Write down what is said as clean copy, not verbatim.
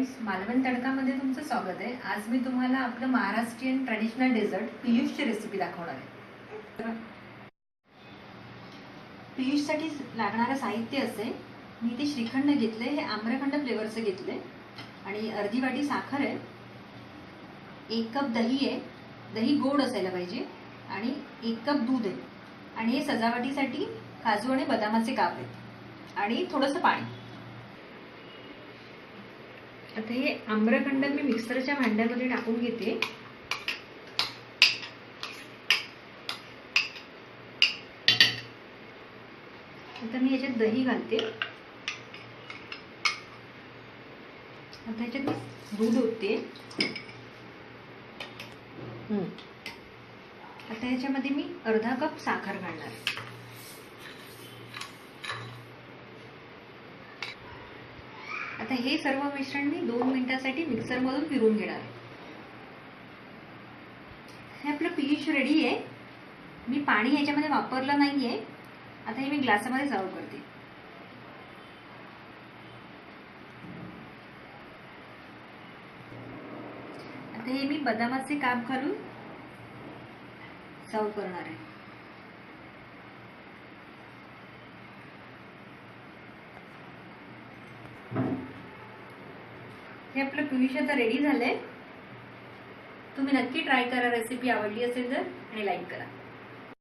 Friends, Malvan तडकामध्ये तुमचं स्वागत आहे। आज मी तुम्हाला आपलं महाराष्ट्रीयन ट्रेडिशनल डेझर्ट पियुषची रेसिपी दाखवणार आहे। पियुषसाठी लागणारं साहित्य असे, मी इथे श्रीखंड घेतले, हे आम्रखंड फ्लेवरचे घेतले आणि अर्धी वाटी साखर आहे, 1 कप दही आहे, दही गोड असायला पाहिजे आणि 1 कप दूध आहे आणि हे सजावटीसाठी काजू आणि बदामाचे काप आहेत आणि थोडंसं पाणी। आता हे आम्रखंड मी मिक्सरच्या भांड्यामध्ये टाकून घेते। आता मी याच्यात दही घालते। आता याच्यात मी दूध ओतते। आता याच्यामध्ये मी अर्धा कप साखर घालणार। आता हे सर्व मिश्रण मी 2 मिनिटांसाठी मिक्सर मधून फिरवून घेणार। हे आपलं पियुष रेडी आहे। मी पाणी याच्यामध्ये वापरलं नाहीये। आता हे मी ग्लासामध्ये सर्व करते। आता हे मी बदामाचे काप घालून सर्व करणार आहे। हे आपलं पियुष आता रेडी झालंय। तुम्ही नक्की ट्राय करा, रेसिपी आवडली असेल तर, आणि लाईक करा।